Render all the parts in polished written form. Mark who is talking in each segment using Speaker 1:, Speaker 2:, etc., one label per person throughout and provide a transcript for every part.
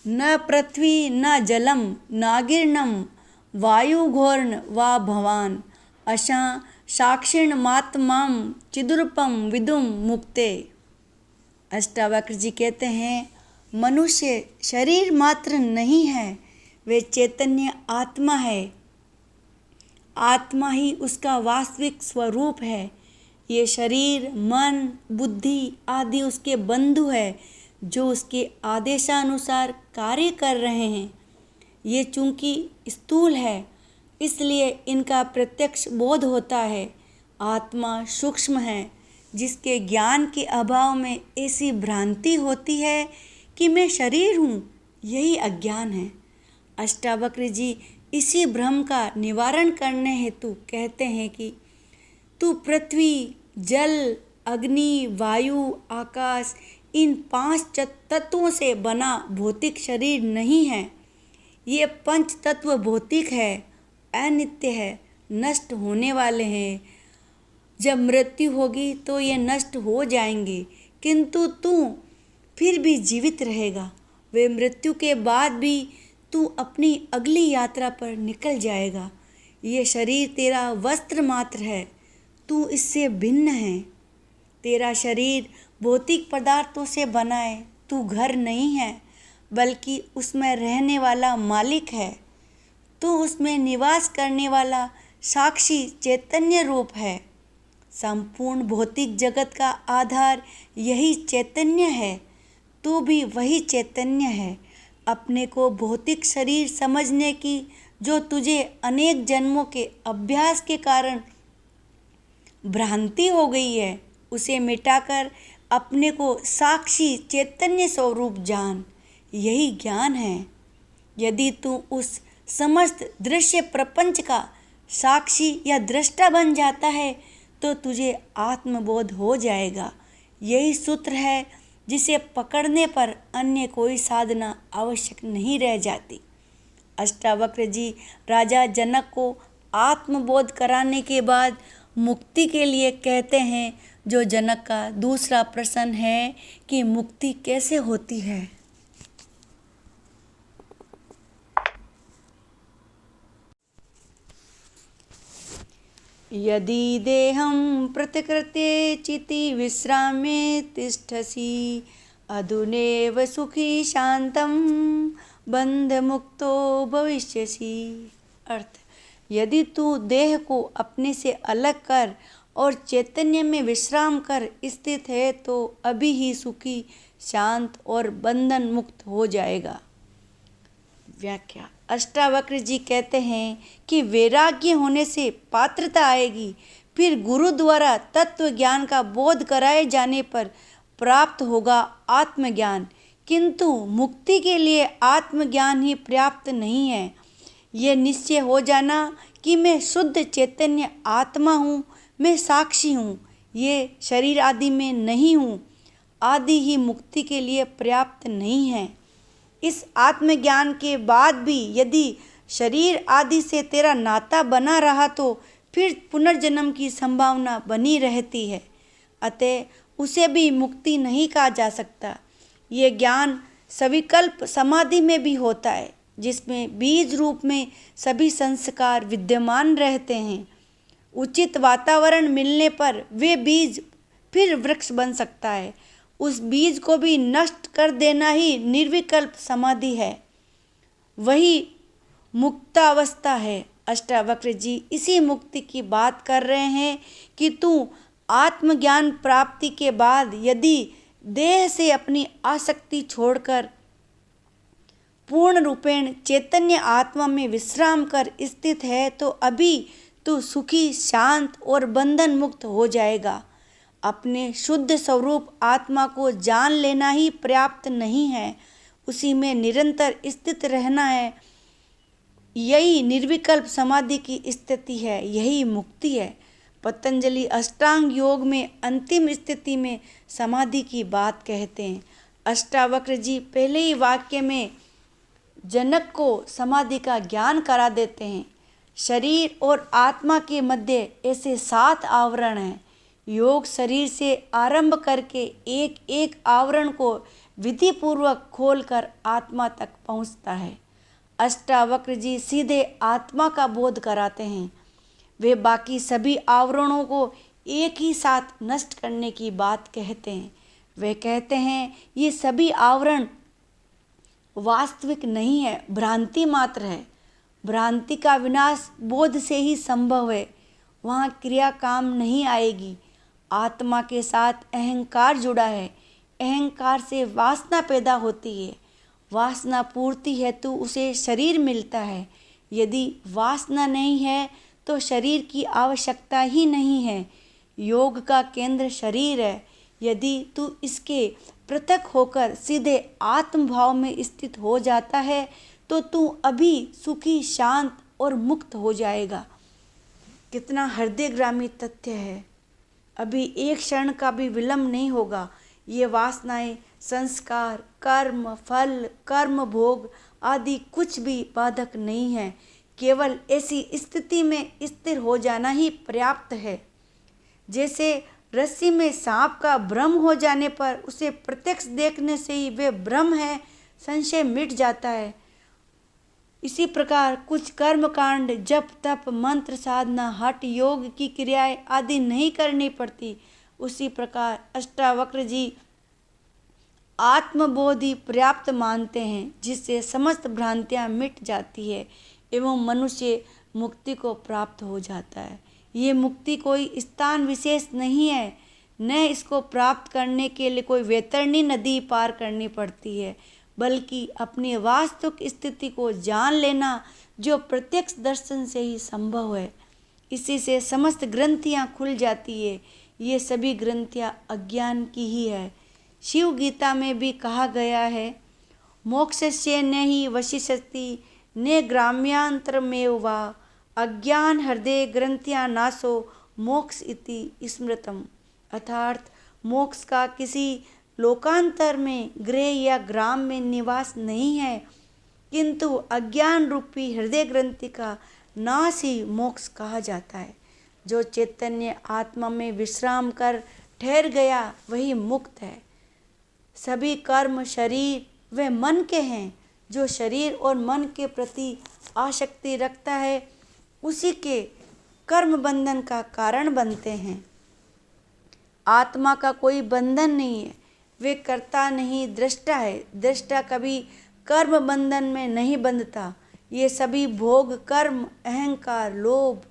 Speaker 1: न पृथ्वी न जलम नागिर्णम वायुघोर्ण वा भवान अशा साक्षिणमात्मां चिदुरपम विदुम मुक्ते। अष्टावक्र जी कहते हैं मनुष्य शरीर मात्र नहीं है, वे चैतन्य आत्मा है। आत्मा ही उसका वास्तविक स्वरूप है। ये शरीर मन बुद्धि आदि उसके बंधु है जो उसके आदेशानुसार कार्य कर रहे हैं। ये चूंकि स्थूल है इसलिए इनका प्रत्यक्ष बोध होता है। आत्मा सूक्ष्म है जिसके ज्ञान के अभाव में ऐसी भ्रांति होती है कि मैं शरीर हूँ, यही अज्ञान है। अष्टावक्र जी इसी भ्रम का निवारण करने हेतु कहते हैं कि तू पृथ्वी जल अग्नि वायु आकाश इन 5 तत्वों से बना भौतिक शरीर नहीं है। ये 5 तत्व भौतिक है, अनित्य है, नष्ट होने वाले हैं। जब मृत्यु होगी तो ये नष्ट हो जाएंगे, किंतु तू फिर भी जीवित रहेगा। वे मृत्यु के बाद भी तू अपनी अगली यात्रा पर निकल जाएगा। ये शरीर तेरा वस्त्र मात्र है, तू इससे भिन्न है। तेरा शरीर भौतिक पदार्थों से बना है, तू घर नहीं है बल्कि उसमें रहने वाला मालिक है। तू उसमें निवास करने वाला साक्षी चैतन्य रूप है। संपूर्ण भौतिक जगत का आधार यही चैतन्य है। तू भी वही चैतन्य है। अपने को भौतिक शरीर समझने की जो तुझे अनेक जन्मों के अभ्यास के कारण भ्रांति हो गई है, उसे मिटाकर अपने को साक्षी चैतन्य स्वरूप जान, यही ज्ञान है। यदि तू उस समस्त दृश्य प्रपंच का साक्षी या दृष्टा बन जाता है तो तुझे आत्मबोध हो जाएगा। यही सूत्र है जिसे पकड़ने पर अन्य कोई साधना आवश्यक नहीं रह जाती। अष्टावक्र जी राजा जनक को आत्मबोध कराने के बाद मुक्ति के लिए कहते हैं। जो जनक का दूसरा प्रश्न है कि मुक्ति कैसे होती है। यदि देहं प्रतिकृत्य चिति विश्राम्ये तिष्ठसि अधुनैव सुखी शांतं बंधमुक्तो भविष्यसि। अर्थ, यदि तू देह को अपने से अलग कर और चैतन्य में विश्राम कर स्थित है तो अभी ही सुखी शांत और बंधन मुक्त हो जाएगा। व्याख्या। अष्टावक्र जी कहते हैं कि वैराग्य होने से पात्रता आएगी, फिर गुरु द्वारा तत्व ज्ञान का बोध कराए जाने पर प्राप्त होगा आत्मज्ञान। किंतु मुक्ति के लिए आत्मज्ञान ही पर्याप्त नहीं है। यह निश्चय हो जाना कि मैं शुद्ध चैतन्य आत्मा हूँ, मैं साक्षी हूँ, ये शरीर आदि में नहीं हूँ, आदि ही मुक्ति के लिए पर्याप्त नहीं है। इस आत्मज्ञान के बाद भी यदि शरीर आदि से तेरा नाता बना रहा तो फिर पुनर्जन्म की संभावना बनी रहती है। अतः उसे भी मुक्ति नहीं कहा जा सकता। ये ज्ञान सविकल्प समाधि में भी होता है, जिसमें बीज रूप में सभी संस्कार विद्यमान रहते हैं। उचित वातावरण मिलने पर वे बीज फिर वृक्ष बन सकता है। उस बीज को भी नष्ट कर देना ही निर्विकल्प समाधि है, वही मुक्तावस्था है। अष्टावक्र जी इसी मुक्ति की बात कर रहे हैं कि तू आत्मज्ञान प्राप्ति के बाद यदि देह से अपनी आसक्ति छोड़कर पूर्ण रूपेण चैतन्य आत्मा में विश्राम कर स्थित है तो अभी तू सुखी शांत और बंधन मुक्त हो जाएगा। अपने शुद्ध स्वरूप आत्मा को जान लेना ही पर्याप्त नहीं है, उसी में निरंतर स्थित रहना है। यही निर्विकल्प समाधि की स्थिति है, यही मुक्ति है। पतंजलि अष्टांग योग में अंतिम स्थिति में समाधि की बात कहते हैं। अष्टावक्र जी पहले ही वाक्य में जनक को समाधि का ज्ञान करा देते हैं। शरीर और आत्मा के मध्य ऐसे 7 आवरण हैं। योग शरीर से आरंभ करके एक एक आवरण को विधि पूर्वक खोलकर आत्मा तक पहुंचता है। अष्टावक्र जी सीधे आत्मा का बोध कराते हैं। वे बाकी सभी आवरणों को एक ही साथ नष्ट करने की बात कहते हैं। वे कहते हैं ये सभी आवरण वास्तविक नहीं है, भ्रांति मात्र है। भ्रांति का विनाश बोध से ही संभव है, वहाँ क्रिया काम नहीं आएगी। आत्मा के साथ अहंकार जुड़ा है, अहंकार से वासना पैदा होती है, वासना पूर्ति हेतु उसे शरीर मिलता है। यदि वासना नहीं है तो शरीर की आवश्यकता ही नहीं है। योग का केंद्र शरीर है। यदि तू इसके पृथक होकर सीधे आत्म भाव में स्थित हो जाता है तो तू अभी सुखी, शांत और मुक्त हो जाएगा। कितना हृदयग्रामी तथ्य है। अभी एक क्षण का भी विलंब नहीं होगा। ये वासनाएं, संस्कार, कर्म फल, कर्म भोग आदि कुछ भी बाधक नहीं है। केवल ऐसी स्थिति में स्थिर हो जाना ही पर्याप्त है। जैसे रस्सी में सांप का भ्रम हो जाने पर उसे प्रत्यक्ष देखने से ही वे भ्रम है, संशय मिट जाता है। इसी प्रकार कुछ कर्म कांड, जप तप, मंत्र साधना, हठ योग की क्रियाएं आदि नहीं करनी पड़ती। उसी प्रकार अष्टावक्र जी आत्मबोध ही पर्याप्त मानते हैं, जिससे समस्त भ्रांतियां मिट जाती है एवं मनुष्य मुक्ति को प्राप्त हो जाता है। ये मुक्ति कोई स्थान विशेष नहीं है, न इसको प्राप्त करने के लिए कोई वैतरणी नदी पार करनी पड़ती है, बल्कि अपनी वास्तविक स्थिति को जान लेना जो प्रत्यक्ष दर्शन से ही संभव है। इसी से समस्त ग्रंथियां खुल जाती है। ये सभी ग्रंथियां अज्ञान की ही है। शिव गीता में भी कहा गया है, मोक्षस्य न ही वशिष्यति ने ग्राम्यांतरमेव वा अज्ञान हृदय ग्रंथियां नासो मोक्ष इति स्मृतम। अर्थात मोक्ष का किसी लोकांतर में, गृह या ग्राम में निवास नहीं है, किंतु अज्ञान रूपी हृदय ग्रंथि का नाश ही मोक्ष कहा जाता है। जो चैतन्य आत्मा में विश्राम कर ठहर गया वही मुक्त है। सभी कर्म शरीर व मन के हैं। जो शरीर और मन के प्रति आसक्ति रखता है उसी के कर्म बंधन का कारण बनते हैं। आत्मा का कोई बंधन नहीं है, वे कर्ता नहीं दृष्टा है। दृष्टा कभी कर्म बंधन में नहीं बंधता। ये सभी भोग, कर्म, अहंकार, लोभ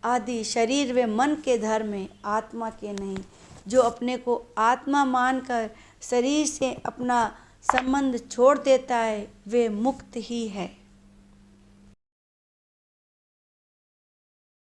Speaker 1: आदि शरीर व मन के धर्म हैं, आत्मा के नहीं। जो अपने को आत्मा मानकर शरीर से अपना संबंध छोड़ देता है वे मुक्त ही है।